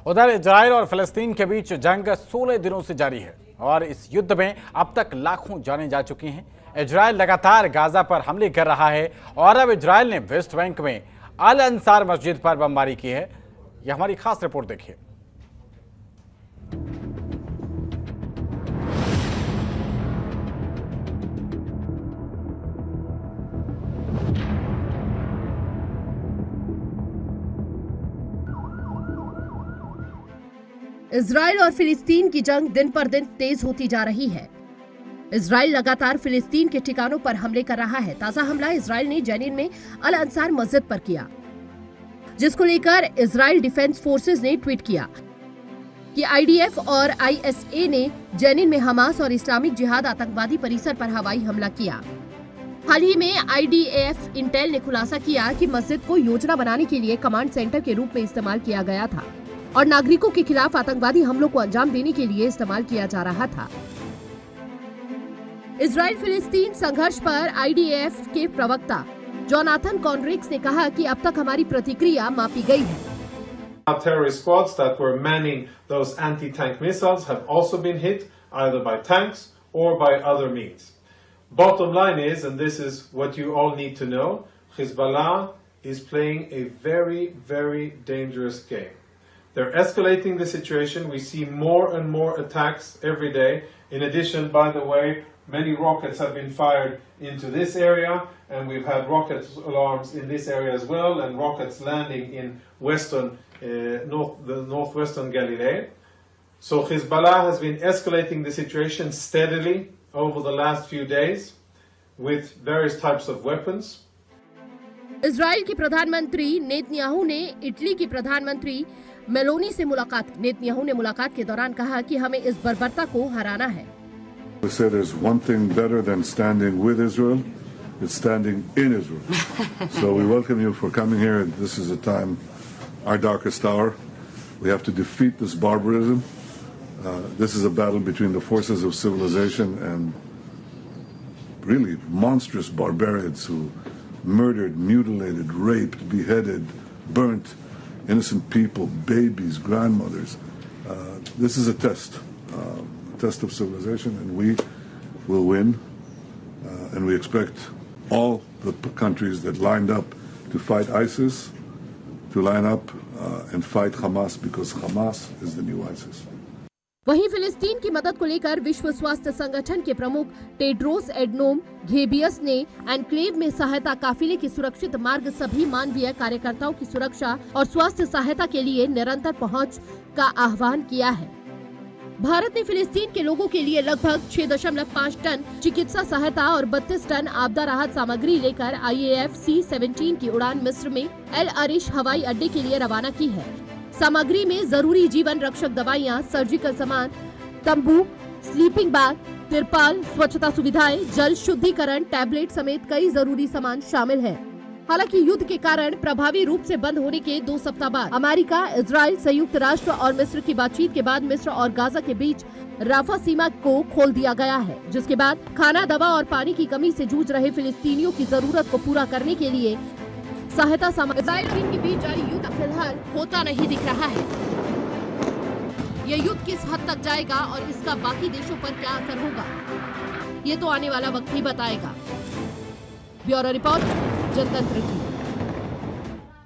उधर इजराइल और फिलिस्तीन के बीच जंग 16 दिनों से जारी है और इस युद्ध में अब तक लाखों जानें जा चुकी हैं। इजराइल लगातार गाजा पर हमले कर रहा है और अब इजराइल ने वेस्ट बैंक में अल अंसार मस्जिद पर बमबारी की है। यह हमारी खास रिपोर्ट देखिए। इजराइल और फिलिस्तीन की जंग दिन पर दिन तेज होती जा रही है। इजराइल लगातार फिलिस्तीन के ठिकानों पर हमले कर रहा है। ताजा हमला इजराइल ने जेनिन में अल अंसार मस्जिद पर किया, जिसको लेकर इजराइल डिफेंस फोर्सेस ने ट्वीट किया कि आईडीएफ और आईएसए ने जेनिन में हमास और इस्लामिक जिहाद आतंकवादी परिसर पर हवाई हमला किया। हाल ही में आईडीएफ इंटेल ने खुलासा किया कि मस्जिद को योजना बनाने के लिए कमांड सेंटर के रूप में इस्तेमाल किया गया था और नागरिकों के खिलाफ आतंकवादी हमलों को अंजाम देने के लिए इस्तेमाल किया जा रहा था। इजराइल फिलिस्तीन संघर्ष पर आईडीएफ के प्रवक्ता जोनाथन कॉन्ड्रिक्स ने कहा कि अब तक हमारी प्रतिक्रिया मापी गई है। Terrorist squads that were manning those anti-tank missiles have also been hit either by tanks or by other means. Bottom line is, and this is what you all need to know, Hezbollah is playing a very, very dangerous game. They're escalating the situation. We see more and more attacks every day. In addition, by the way, many rockets have been fired into this area, and we've had rocket alarms in this area as well, and rockets landing in the northwestern Galilee. So Hezbollah has been escalating the situation steadily over the last few days with various types of weapons. Israel के प्रधानमंत्री Netanyahu ने Italy की प्रधानमंत्री Meloni से मुलाकात की। Netanyahu ने मुलाकात के दौरान कहा कि हमें इस बर्बरता को हराना है। We said there's one thing better than standing with Israel, it's standing in Israel. So we welcome you for coming here. This is a time, our darkest hour. We have to defeat this barbarism. This is a battle between the forces of civilization and really monstrous barbarians who murdered, mutilated, raped, beheaded, burnt innocent people, babies, grandmothers. This is a test of civilization, and we will win. And we expect all the countries that lined up to fight ISIS to line up and fight Hamas, because Hamas is the new ISIS. वहीं फिलिस्तीन की मदद को लेकर विश्व स्वास्थ्य संगठन के प्रमुख टेड्रोस एडनोम घेबियस ने एनक्लेव में सहायता काफिले की सुरक्षित मार्ग, सभी मानवीय कार्यकर्ताओं की सुरक्षा और स्वास्थ्य सहायता के लिए निरंतर पहुंच का आह्वान किया है। भारत ने फिलिस्तीन के लोगों के लिए लगभग 6.5 टन चिकित्सा सहायता और 32 टन आपदा राहत सामग्री लेकर IAF C-17 की उड़ान मिस्र में एल अरिश हवाई अड्डे के लिए रवाना की है। सामग्री में जरूरी जीवन रक्षक दवाइयां, सर्जिकल सामान, तंबू, स्लीपिंग बैग, तिरपाल, स्वच्छता सुविधाएं, जल शुद्धिकरण, टैबलेट समेत कई जरूरी सामान शामिल हैं। हालांकि युद्ध के कारण प्रभावी रूप से बंद होने के 2 सप्ताह बाद अमेरिका, इजराइल, संयुक्त राष्ट्र और मिस्र की बातचीत के बाद मिस्र और गाजा के बीच राफा सीमा को खोल दिया गया है, जिसके बाद खाना, दवा और पानी की कमी से जूझ रहे फिलिस्तीनियों की जरूरत को पूरा करने के लिए सहायता सामग्री। इजराइल के बीच जारी युद्ध फिलहाल होता नहीं दिख रहा है। यह युद्ध किस हद तक जाएगा और इसका बाकी देशों पर क्या असर होगा, ये तो आने वाला वक्त ही बताएगा। ब्यूरो रिपोर्ट, जनतंत्र की।